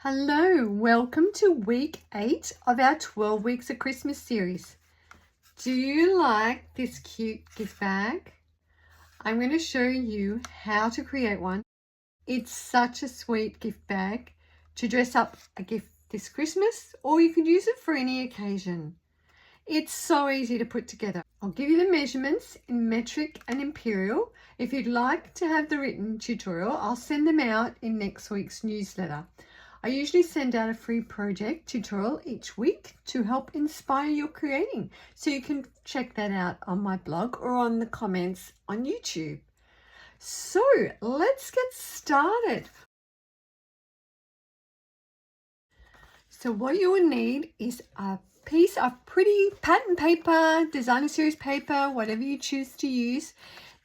Hello, welcome to week 8 of our 12 weeks of Christmas series. Do you like this cute gift bag? I'm going to show you how to create one. It's such a sweet gift bag to dress up a gift this Christmas, or you could use it for any occasion. It's so easy to put together. I'll give you the measurements in metric and imperial. If you'd like to have the written tutorial, I'll send them out in next week's newsletter. I usually send out a free project tutorial each week to help inspire your creating. So you can check that out on my blog or on the comments on YouTube. So let's get started. So what you will need is a piece of pretty pattern paper, designer series paper, whatever you choose to use.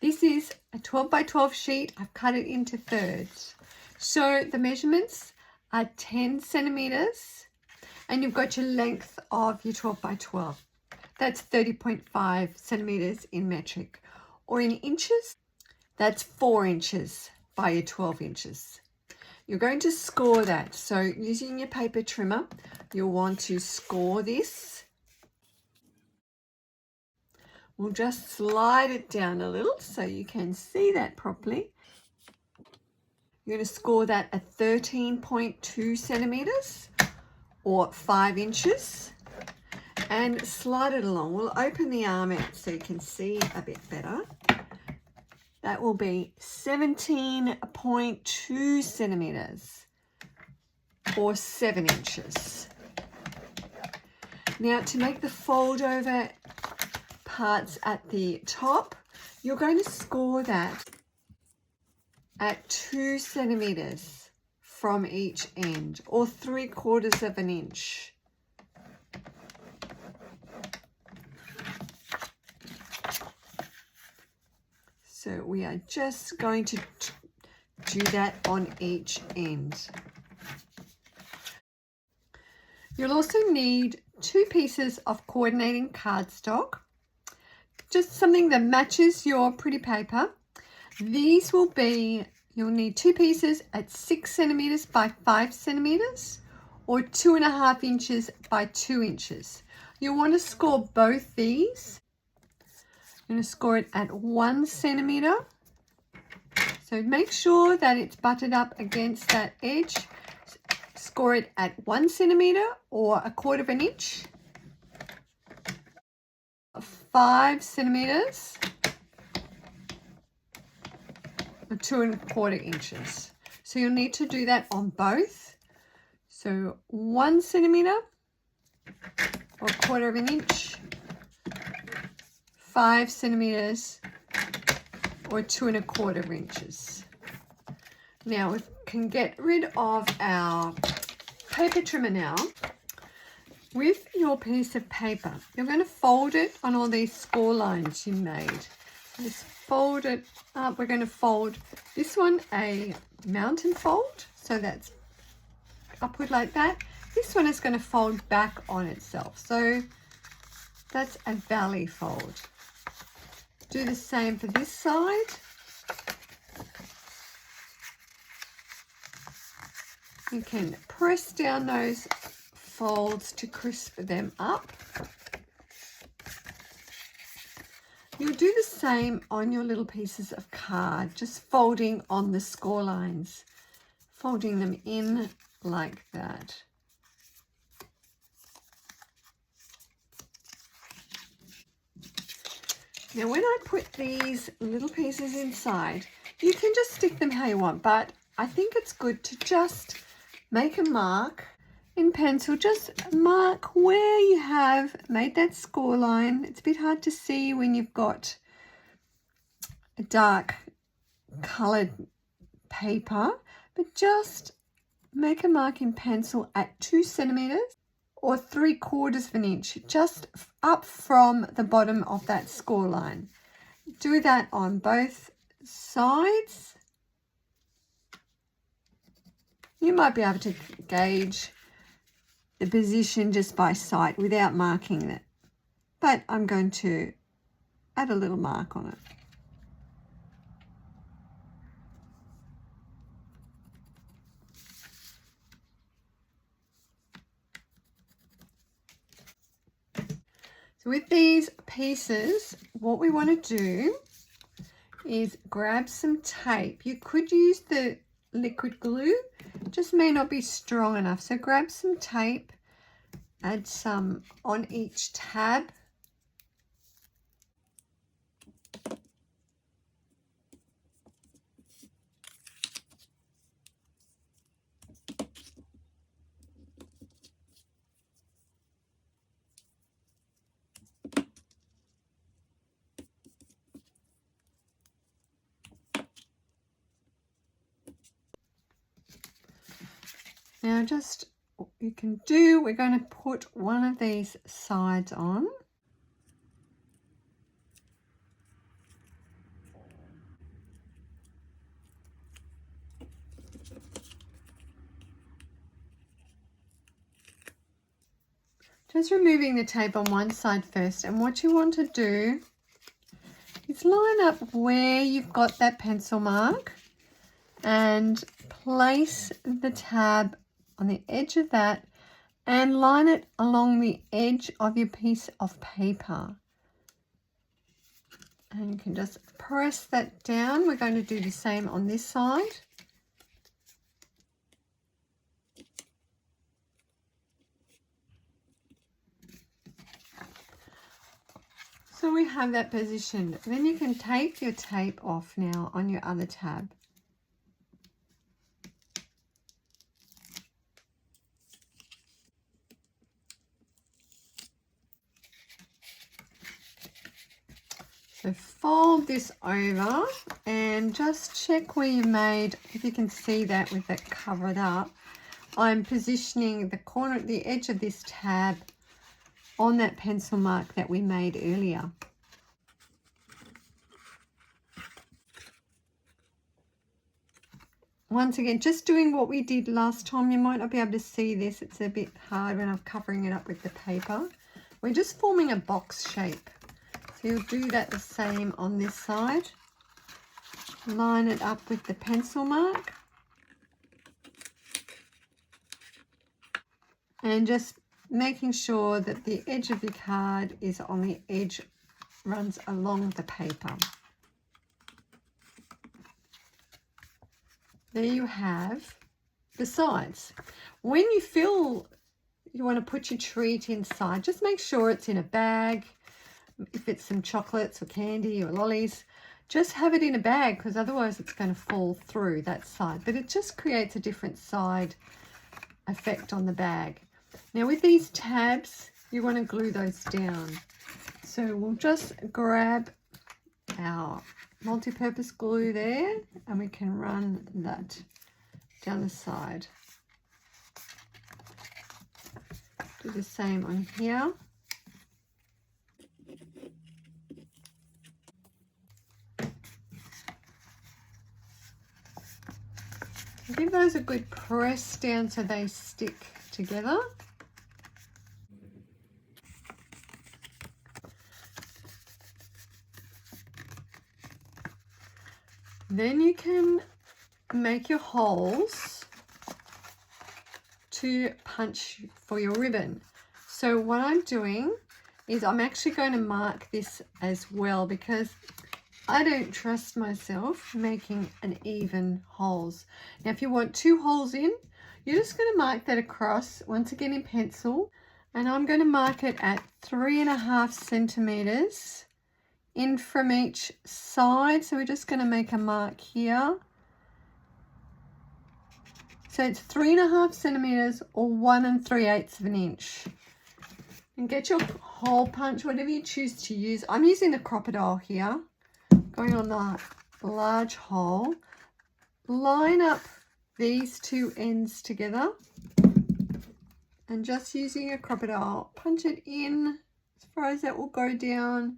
This is a 12 by 12 sheet. I've cut it into thirds. So the measurements are 10 centimeters, and you've got your length of your 12 by 12. That's 30.5 centimeters in metric, or in inches, that's 4 inches by your 12 inches. You're going to score that. So using your paper trimmer, you'll want to score this. We'll just slide it down a little so you can see that properly. You're going to score that at 13.2 centimeters or 5 inches and slide it along. We'll open the arm out so you can see a bit better. That will be 17.2 centimeters or 7 inches. Now, to make the fold over parts at the top, you're going to score that at 2 centimeters from each end, or 3/4 of an inch. So we are just going to do that on each end. You'll also need 2 pieces of coordinating cardstock, just something that matches your pretty paper. These will be, you'll need 2 pieces at 6 centimeters by 5 centimeters or 2.5 inches by 2 inches. You'll want to score both these. I'm going to score it at 1 centimeter. So make sure that it's butted up against that edge. Score it at 1 centimeter or 1/4 inch. 5 centimeters. 2.25 inches. So you'll need to do that on both. So 1 centimeter or 1/4 inch, 5 centimeters or 2.25 inches. Now we can get rid of our paper trimmer now. With your piece of paper, you're going to fold it on all these score lines you made. Just fold it up. We're going to fold this one a mountain fold, so that's upward like that. This one is going to fold back on itself, so that's a valley fold. Do the same for this side. You can press down those folds to crisp them up. You'll do the same on your little pieces of card, just folding on the score lines, folding them in like that. Now when I put these little pieces inside, you can just stick them how you want, but I think it's good to just make a mark in pencil. Just mark where you have made that score line. It's a bit hard to see when you've got a dark colored paper, but just make a mark in pencil at 2 centimeters or 3/4 inch, just up from the bottom of that score line. Do that on both sides. You might be able to gauge the position just by sight without marking it, but I'm going to add a little mark on it. So with these pieces, what we want to do is grab some tape. You could use the liquid glue, it just may not be strong enough. So grab some tape, add some on each tab. Now just what you can do, we're going to put one of these sides on. Just removing the tape on one side first, and what you want to do is line up where you've got that pencil mark and place the tab on the edge of that and line it along the edge of your piece of paper. And you can just press that down. We're going to do the same on this side. So we have that positioned. Then you can take your tape off now on your other tab. So fold this over and just check where you made, if you can see that with that covered up. I'm positioning the corner, the edge of this tab on that pencil mark that we made earlier. Once again, just doing what we did last time. You might not be able to see this. It's a bit hard when I'm covering it up with the paper. We're just forming a box shape. So you'll do that the same on this side. Line it up with the pencil mark. And just making sure that the edge of your card is on the edge, runs along the paper. There you have the sides. When you feel you want to put your treat inside, just make sure it's in a bag. If it's some chocolates or candy or lollies, just have it in a bag, because otherwise it's going to fall through that side. But it just creates a different side effect on the bag. Now with these tabs, you want to glue those down. So we'll just grab our multi-purpose glue there and we can run that down the side. Do the same on here. Give those a good press down so they stick together. Then you can make your holes to punch for your ribbon. So what I'm doing is I'm actually going to mark this as well, because I don't trust myself making an even holes. Now if you want 2 holes in, you're just going to mark that across, once again in pencil, and I'm going to mark it at 3.5 centimeters in from each side. So we're just going to make a mark here. So it's 3.5 centimeters or 1 3/8 of an inch. And get your hole punch, whatever you choose to use. I'm using the crocodile here, going on the large hole. Line up these 2 ends together and just using a crocodile, punch it in as far as that will go down,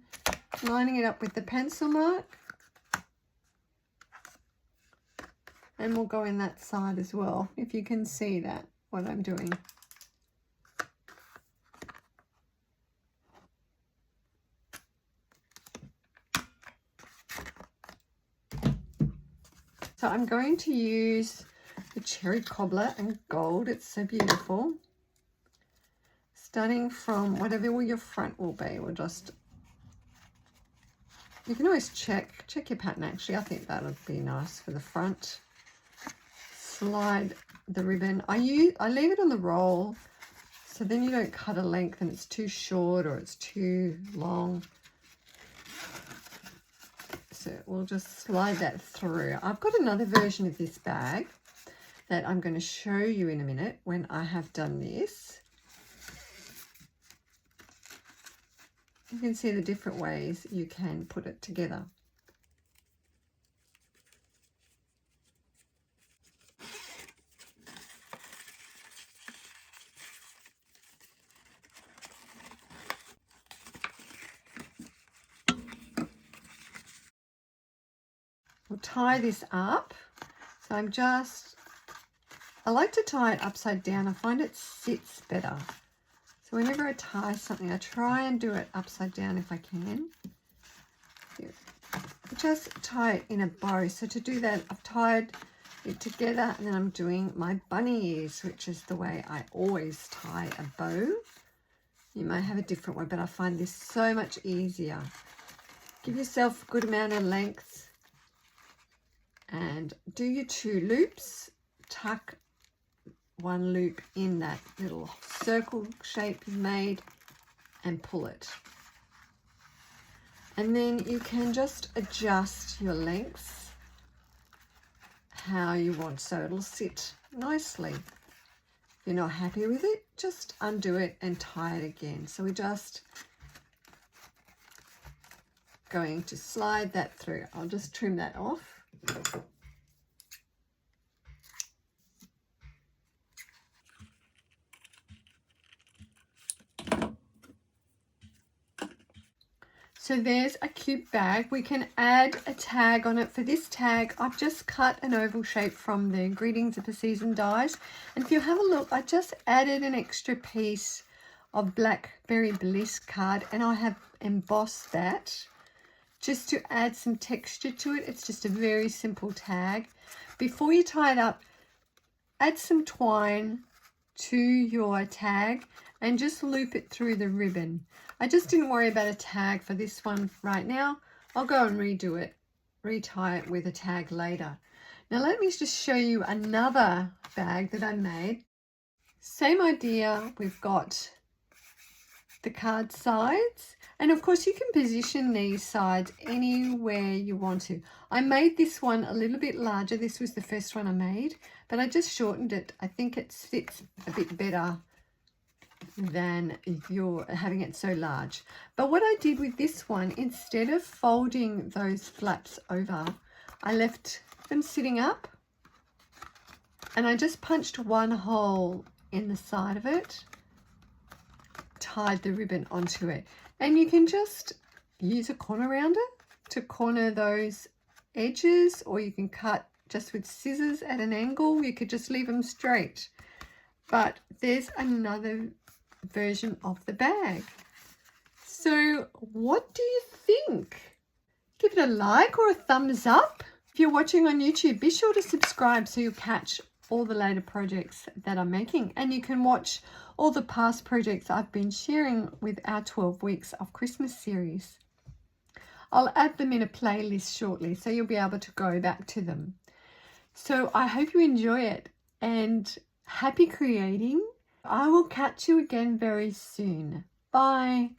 lining it up with the pencil mark, and we'll go in that side as well, if you can see that, what I'm doing. So I'm going to use the cherry cobbler and gold. It's so beautiful. starting from whatever your front will be. We'll just, you can always check your pattern actually. I think that would be nice for the front. Slide the ribbon. I leave it on the roll so then you don't cut a length and it's too short or it's too long. So we'll just slide that through. I've got another version of this bag that I'm going to show you in a minute when I have done this. You can see the different ways you can put it together. We'll tie this up. So I like to tie it upside down. I find it sits better. So whenever I tie something, I try and do it upside down if I can. Just tie it in a bow. So to do that, I've tied it together and then I'm doing my bunny ears, which is the way I always tie a bow. You may have a different way, but I find this so much easier. Give yourself a good amount of length and do your 2 loops. Tuck 1 loop in that little circle shape you've made and pull it. And then you can just adjust your lengths how you want so it'll sit nicely. If you're not happy with it, just undo it and tie it again. So we're just going to slide that through. I'll just trim that off. So there's a cute bag. We can add a tag on it. For this tag, I've just cut an oval shape from the Greetings of the Season dies. And if you have a look, I just added an extra piece of Blackberry Bliss card and I have embossed that just to add some texture to it. It's just a very simple tag. Before you tie it up, add some twine to your tag and just loop it through the ribbon. I just didn't worry about a tag for this one right now. I'll go and redo it, retie it with a tag later. Now let me just show you another bag that I made. Same idea, we've got the card sides and of course you can position these sides anywhere you want to. I made this one a little bit larger. This was the first one I made, but I just shortened it. I think it sits a bit better than if you're having it so large. But what I did with this one, instead of folding those flaps over, I left them sitting up and I just punched 1 hole in the side of it, tied the ribbon onto it, and you can just use a corner rounder to corner those edges, or you can cut just with scissors at an angle. You could just leave them straight. But there's another version of the bag. So what do you think? Give it a like or a thumbs up. If you're watching on YouTube, be sure to subscribe so you'll catch all the later projects that I'm making, and you can watch all the past projects I've been sharing with our 12 weeks of Christmas series. I'll add them in a playlist shortly so you'll be able to go back to them. So I hope you enjoy it and happy creating. I will catch you again very soon. Bye.